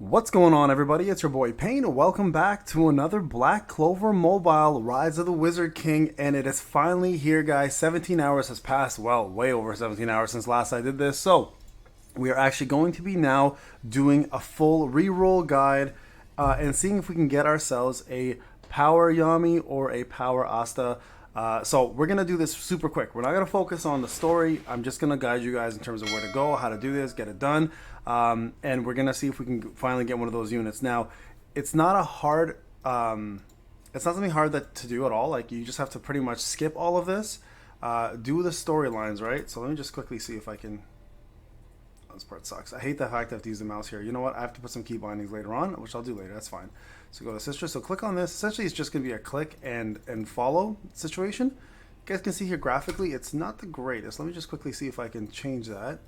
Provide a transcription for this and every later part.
What's going on, everybody? It's your boy Payne. Welcome back to another Black Clover Mobile Rise of the Wizard King, and it is finally here, guys. 17 hours has passed. Well, way over 17 hours since last I did this. So we are actually going to be now doing a full reroll guide and seeing if we can get ourselves a Power Yami or a Power Asta. So we're going to do this super quick. We're not going to focus on the story. I'm just going to guide you guys in terms of where to go, how to do this, get it done. And we're going to see if we can finally get one of those units. Now, it's not a hard, it's not something hard to do at all. Like, you just have to pretty much skip all of this, do the storylines, right? So let me just quickly see if I can. This part sucks. I hate the fact I have to use the mouse here. You know what? I have to put some key bindings later on, which I'll do later. That's fine. So go to Sister. So click on this. Essentially, it's just going to be a click and follow situation. You guys can see here graphically, it's not the greatest. Let me just quickly see if I can change that.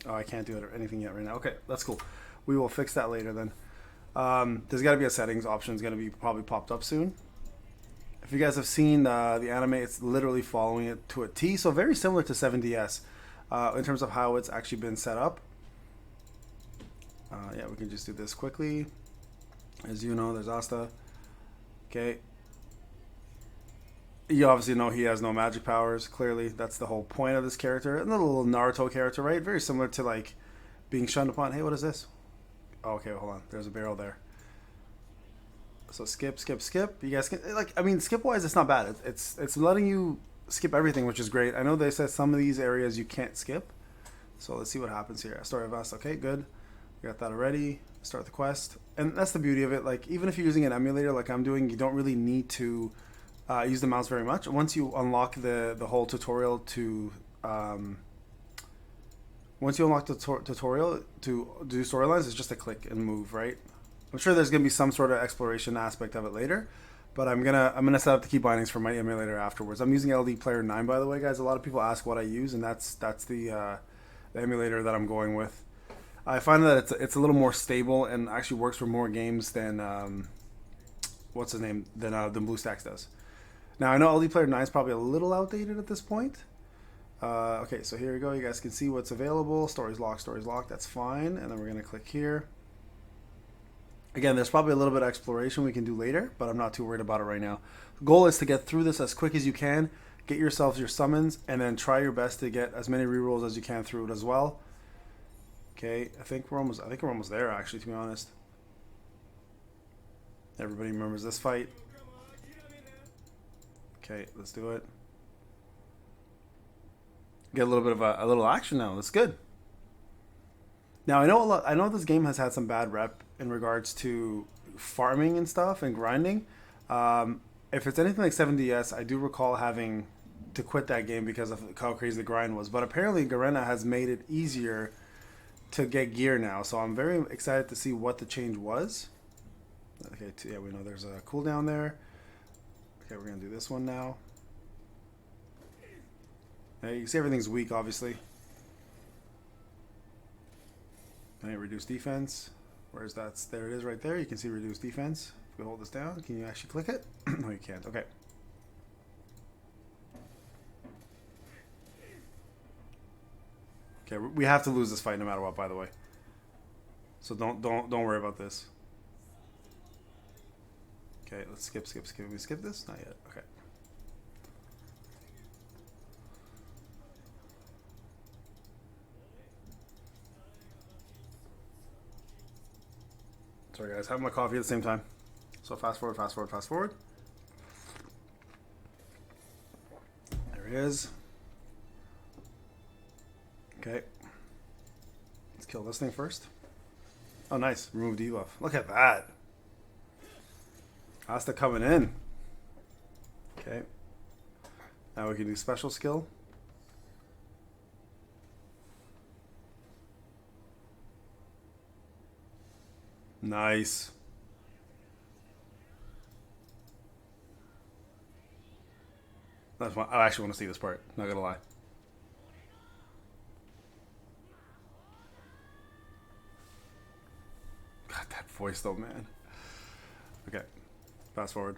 Oh, I can't do it or anything yet right now. Okay, that's cool. We will fix that later then. There's got to be a settings option. It's going to be probably popped up soon. If you guys have seen the anime, it's literally following it to a T. So very similar to 7DS. In terms of how it's actually been set up. Yeah, we can just do this quickly. As you know, there's Asta. Okay. You obviously know he has no magic powers, clearly. That's the whole point of this character. Another little Naruto character, right? Very similar to, like, being shunned upon. Hey, what is this? Oh, okay, hold on. There's a barrel there. So skip. You guys can, like, I mean, skip-wise, it's not bad. It's letting you skip everything, which is great. I know they said some of these areas you can't skip, so let's see what happens here. Story of us. Okay, good. We got that already. Start the quest, and that's the beauty of it. Like, even if you're using an emulator like I'm doing, you don't really need to use the mouse very much. Once you unlock the whole tutorial to once you unlock the tutorial to do storylines, it's just a click and move, right? I'm sure there's gonna be some sort of exploration aspect of it later. But I'm gonna set up the key bindings for my emulator afterwards. I'm using LD Player 9, by the way, guys. A lot of people ask what I use, and that's the emulator that I'm going with. I find that it's a little more stable and actually works for more games than what's his name than BlueStacks does. Now I know LD Player 9 is probably a little outdated at this point. Okay, so here we go. You guys can see what's available. Stories locked. That's fine. And then we're gonna click here. Again, there's probably a little bit of exploration we can do later, but I'm not too worried about it right now. The goal is to get through this as quick as you can, get yourselves your summons, and then try your best to get as many rerolls as you can through it as well. Okay, I think we're almost there, actually, to be honest. Everybody remembers this fight. Okay, let's do it. Get a little bit of a little action now. That's good. Now I know this game has had some bad rep in regards to farming and stuff and grinding. If it's anything like 7DS, I do recall having to quit that game because of how crazy the grind was. But apparently Garena has made it easier to get gear now, so I'm very excited to see what the change was. Okay, yeah, we know there's a cooldown there. Okay, we're gonna do this one now. Now you can see everything's weak, obviously. Okay, reduce defense. Where's that? There it is right there. You can see reduce defense. If we hold this down, can you actually click it? No, you can't. Okay. Okay, we have to lose this fight no matter what, by the way. So don't worry about this. Okay, let's skip. Can we skip this? Not yet. Okay. Sorry guys, having my coffee at the same time. So fast forward. There he is. Okay. Let's kill this thing first. Oh, nice. Remove debuff. Look at that. Asta coming in. Okay. Now we can do special skill. Nice. That's one. I actually want to see this part. Not gonna lie. God, that voice though, man. Okay. Fast forward.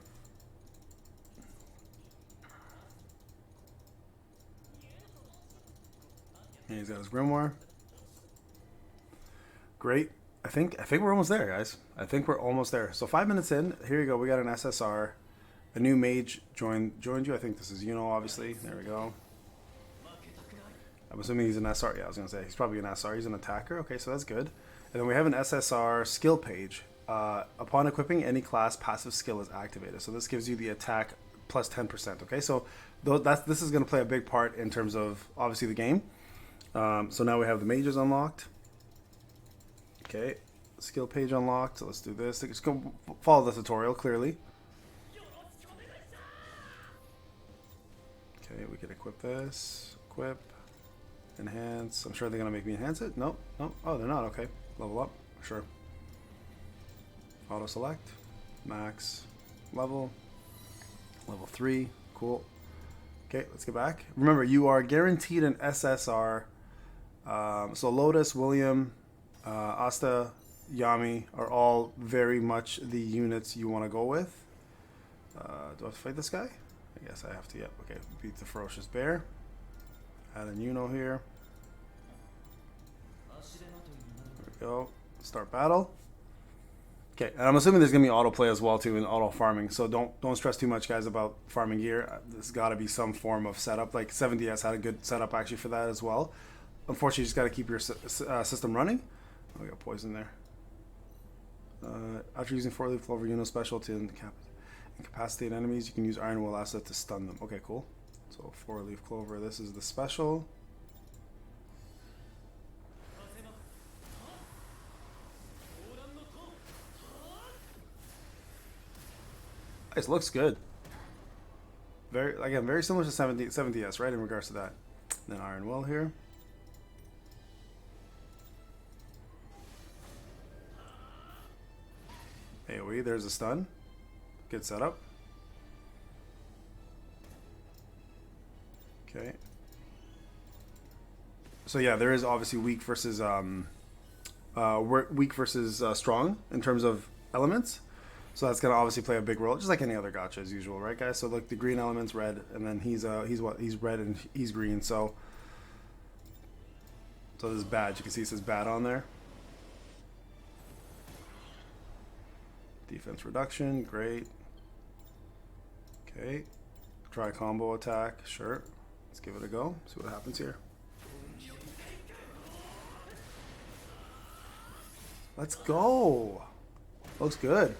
And he's got his grimoire. Great. I think we're almost there, guys. I think we're almost there. So 5 minutes in, here you go. We got an SSR. A new mage joined you. I think this is obviously. There we go. I'm assuming he's an SR. Yeah, I was gonna say he's probably an SR. He's an attacker. Okay, so that's good. And then we have an SSR skill page. Upon equipping, any class passive skill is activated. So this gives you the attack plus 10%. Okay, so this is gonna play a big part in terms of obviously the game. So now we have the mages unlocked. Okay, skill page unlocked. So let's do this. Let's go follow the tutorial clearly. Okay, we can equip this. Equip. Enhance. I'm sure they're going to make me enhance it. Nope. Nope. Oh, they're not. Okay. Level up. Sure. Auto select. Max. Level. Level 3. Cool. Okay, let's get back. Remember, you are guaranteed an SSR. So Lotus, William, Asta, Yami are all very much the units you want to go with. Do I have to fight this guy? I guess I have to. Yep. Okay. Beat the ferocious bear. Add an here. There we go. Start battle. Okay, and I'm assuming there's gonna be autoplay as well too, and auto farming. So don't stress too much, guys, about farming gear. There's got to be some form of setup. Like 7DS had a good setup actually for that as well. Unfortunately, you just got to keep your system running. Oh, we got poison there. After using 4-leaf clover, special to incapacitate enemies, you can use Iron Will asset to stun them. Okay, cool. So 4-leaf clover. This is the special. This looks good. Very similar to 7DS, right? In regards to that. Then Iron Will here. AoE, there's a stun. Good setup. Okay. So yeah, there is obviously weak versus strong in terms of elements. So that's gonna obviously play a big role, just like any other gacha as usual, right, guys? So look, the green element's red, and then he's red and he's green. So this badge, you can see it says bad on there. Defense reduction, great. Okay, try combo attack, sure. Let's give it a go. See what happens here. Let's go. Looks good.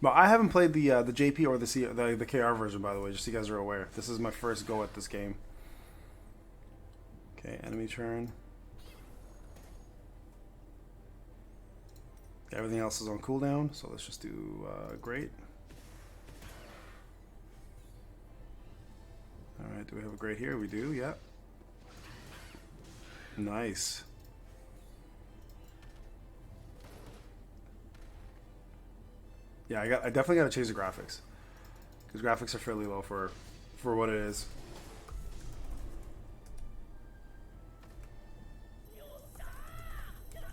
But I haven't played the JP or the KR version, by the way, just so you guys are aware. This is my first go at this game. Okay, enemy turn. Everything else is on cooldown, so let's just do great. Alright, do we have a great here? We do, yeah. Nice. Yeah, I definitely got to change the graphics. Because graphics are fairly low for what it is.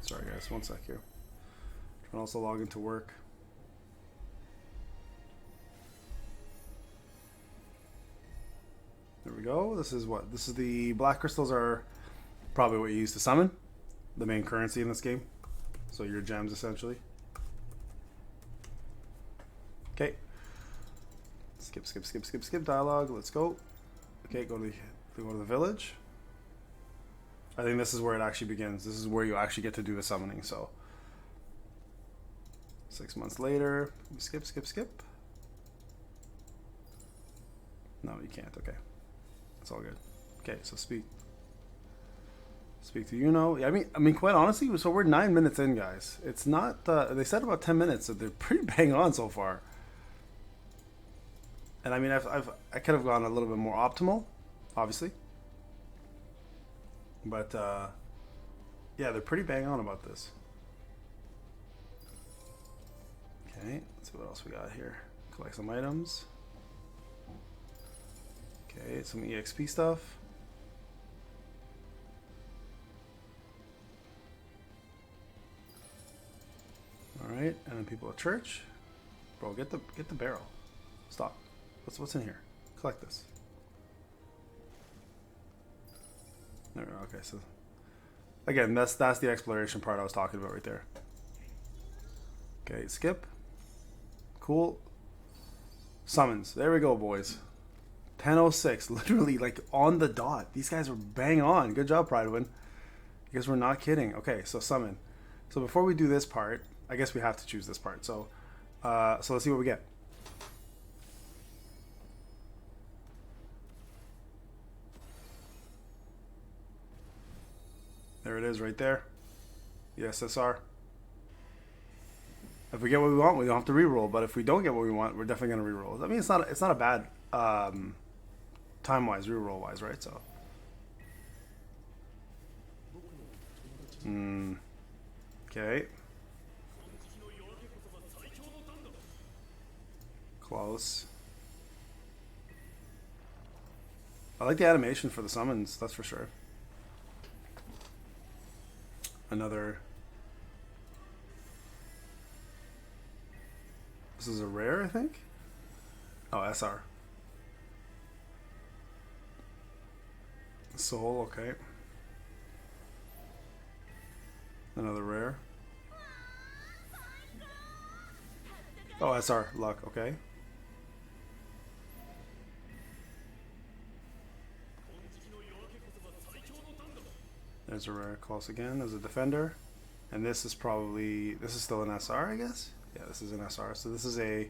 Sorry guys, one sec here. Trying to also log into work. There we go. This is what? This is the black crystals are probably what you use to summon. The main currency in this game. So your gems essentially. Okay. Skip dialogue. Let's go. Okay, go to the village. I think this is where it actually begins. This is where you actually get to do the summoning. So 6 months later, skip. No, you can't. Okay, it's all good. Okay, so speak to I mean, quite honestly, so we're 9 minutes in, guys. It's not. They said about 10 minutes, so they're pretty bang on so far. And I mean, I could have gone a little bit more optimal, obviously. But yeah, they're pretty bang on about this. Okay, let's see what else we got here. Collect some items. Okay, some EXP stuff. All right, and then people at church. Bro, get the barrel. Stop. What's in here? Collect this. There we go. Okay, so Again, that's the exploration part I was talking about right there. Okay, skip. Cool. Summons. There we go, boys. 10:06. Literally, like, on the dot. These guys were bang on. Good job, Pridewin. You guys were not kidding. Okay, so summon. So before we do this part, I guess we have to choose this part. So, so let's see what we get. There it is right there. The SSR. If we get what we want, we don't have to reroll. But if we don't get what we want, we're definitely gonna reroll. I mean, it's not a bad time-wise, reroll-wise, right? So. Okay. Close. I like the animation for the summons, that's for sure. Another. This is a rare, I think? Oh, SR. Soul, okay. Another rare. Oh, SR, luck, okay. There's a rare, close again. There's a defender. And this is probably, this is still an SR, I guess? Yeah, this is an SR. So this is a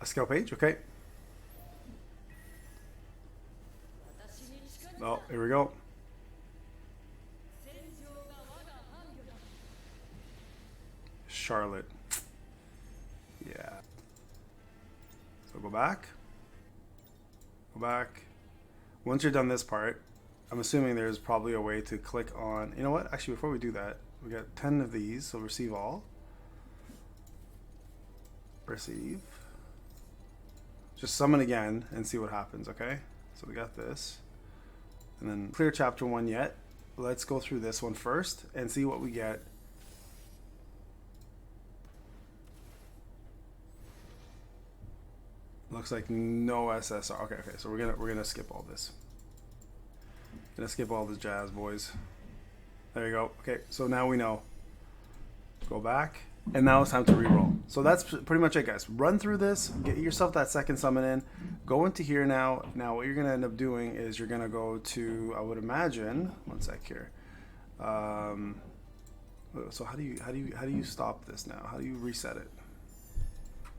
skill page, okay. Oh, here we go. Charlotte. Yeah. So go back. Go back. Once you're done this part, I'm assuming there's probably a way to click on... You know what? Actually, before we do that, we got 10 of these, so receive all. Receive. Just summon again and see what happens, okay? So we got this. And then clear chapter 1 yet. Let's go through this one first and see what we get. Looks like no SSR. Okay, so we're gonna skip all this. Gonna skip all this jazz, boys. There you go. Okay, so now we know. Go back, and now it's time to reroll. So that's pretty much it, guys. Run through this, get yourself that second summon in. Go into here now. Now what you're gonna end up doing is you're gonna go to, I would imagine, one sec here. So how do you stop this now? How do you reset it?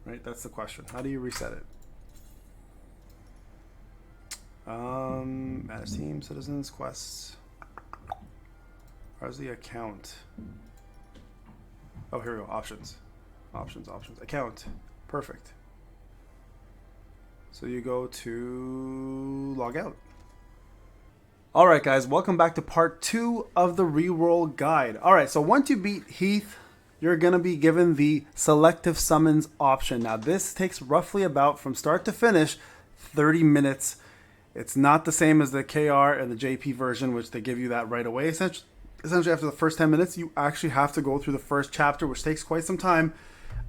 Right, that's the question. How do you reset it? Manage team, citizens, quests. Where's the account? Oh, here we go. Options. Options. Account. Perfect. So you go to log out. Alright guys, welcome back to part 2 of the reroll guide. Alright, so once you beat Heath, you're going to be given the selective summons option. Now this takes roughly about, from start to finish, 30 minutes. It's not the same as the KR and the JP version, which they give you that right away. Essentially after the first 10 minutes, you actually have to go through the first chapter, which takes quite some time.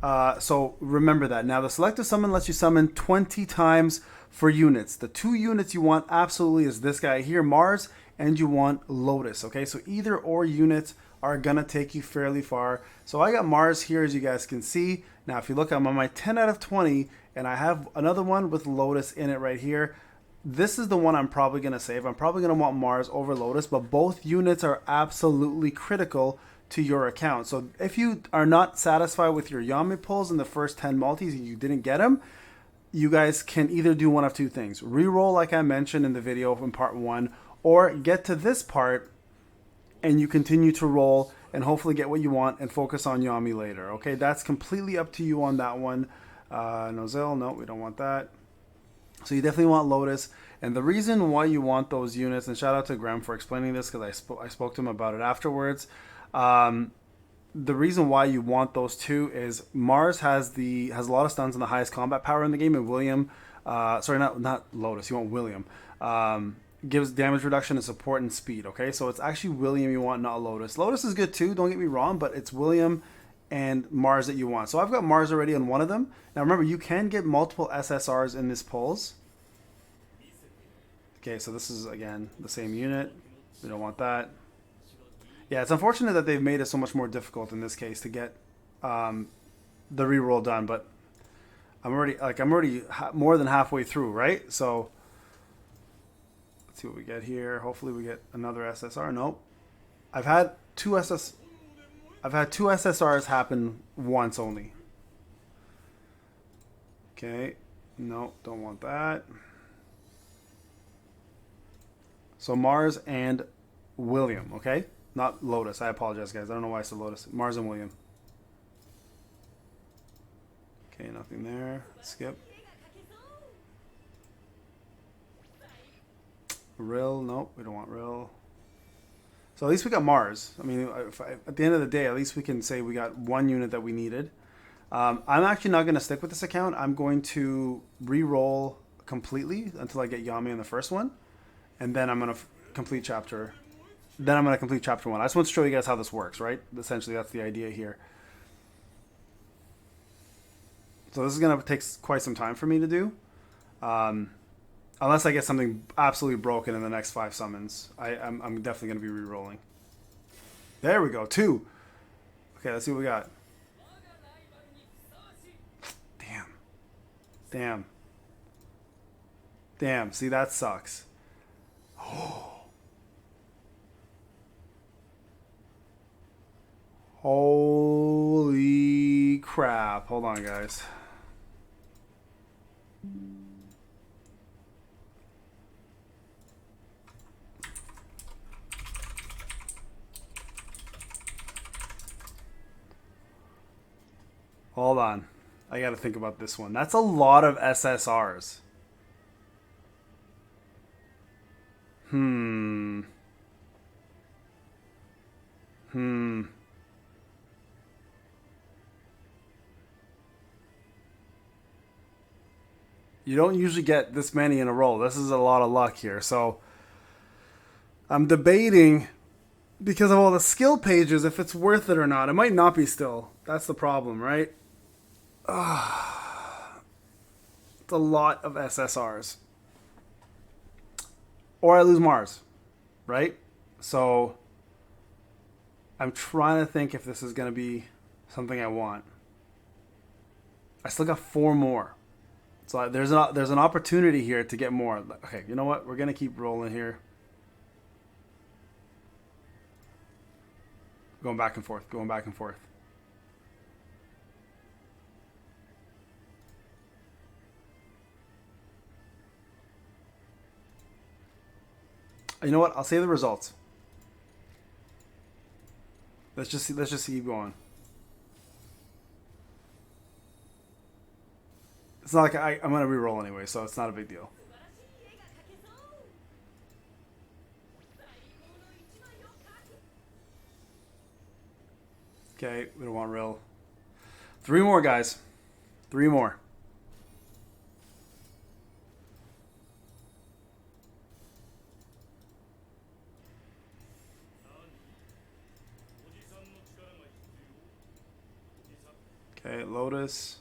So remember that. Now the selective summon lets you summon 20 times for units. The 2 units you want absolutely is this guy here, Mars, and you want Lotus. Okay, so either or units are gonna take you fairly far. So I got Mars here, as you guys can see. Now if you look, I'm on my 10 out of 20, and I have another one with Lotus in it right here. This is the one I'm probably going to save. I'm probably going to want Mars over Lotus, but both units are absolutely critical to your account. So if you are not satisfied with your Yami pulls in the first 10 multis and you didn't get them, you guys can either do one of 2 things. Reroll, like I mentioned in the video in part 1, or get to this part and you continue to roll and hopefully get what you want and focus on Yami later. Okay, that's completely up to you on that one. Nozel, no, we don't want that. So you definitely want Lotus, and the reason why you want those units, and shout out to Graham for explaining this because I spoke to him about it afterwards. The reason why you want those 2 is Mars has a lot of stuns and the highest combat power in the game, and William, sorry, not Lotus, you want William, gives damage reduction and support and speed. Okay, so it's actually William you want, not Lotus. Lotus is good too, don't get me wrong, but it's William and Mars that you want. So I've got Mars already on one of them. Now remember, you can get multiple SSRs in this pulls. Okay, so this is again the same unit. We don't want that. Yeah, it's unfortunate that they've made it so much more difficult in this case to get the reroll done, but I'm already more than halfway through, right? So let's see what we get here. Hopefully we get another SSR. Nope. I've had two SSRs happen once only. Okay. No, don't want that. So Mars and William, okay? Not Lotus. I apologize, guys. I don't know why I said Lotus. Mars and William. Okay, nothing there. Skip. Rill. Nope, we don't want Rill. So at least we got Mars. I mean, at the end of the day, at least we can say we got one unit that we needed. I'm actually not going to stick with this account. I'm going to re-roll completely until I get Yami in the first one. And then I'm going to complete chapter. Then I'm going to complete chapter 1. I just want to show you guys how this works, right? Essentially, that's the idea here. So this is going to take quite some time for me to do. Unless I get something absolutely broken in the next 5 summons. I'm definitely going to be re-rolling. There we go. 2. Okay, let's see what we got. Damn. See, that sucks. Holy crap. Hold on, guys. Hold on. I got to think about this one. That's a lot of SSRs. You don't usually get this many in a row. This is a lot of luck here. So I'm debating, because of all the skill pages, if it's worth it or not. It might not be still. That's the problem, right? It's a lot of SSRs. Or I lose Mars, right? So I'm trying to think if this is going to be something I want. I still got 4 more. So there's an opportunity here to get more. Okay, you know what? We're going to keep rolling here. Going back and forth. You know what? I'll save the results. Let's just keep going. It's not like I'm gonna re-roll anyway, so it's not a big deal. Okay, we don't want real. 3 more, guys. 3 more. Okay, Lotus.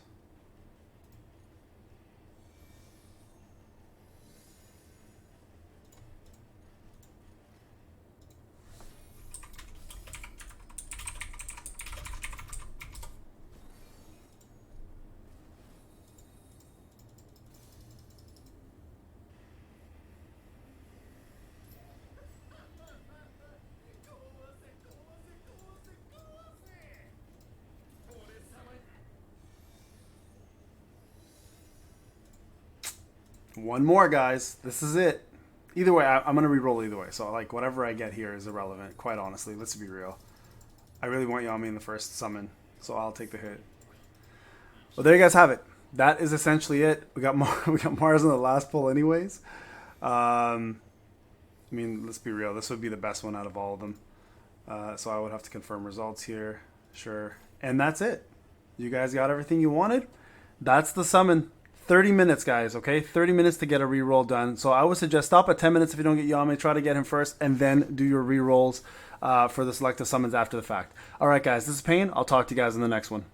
One more, guys. This is it. Either way, I'm going to re-roll either way. So, like, whatever I get here is irrelevant, quite honestly. Let's be real. I really want Yami in the first summon, so I'll take the hit. Well, there you guys have it. That is essentially it. We got Mars in the last pull anyways. I mean, let's be real. This would be the best one out of all of them. So I would have to confirm results here. Sure. And that's it. You guys got everything you wanted. That's the summon. 30 minutes, guys, okay? 30 minutes to get a reroll done. So I would suggest stop at 10 minutes if you don't get Yami. Try to get him first, and then do your rerolls for the selective summons after the fact. All right, guys, this is Payne. I'll talk to you guys in the next one.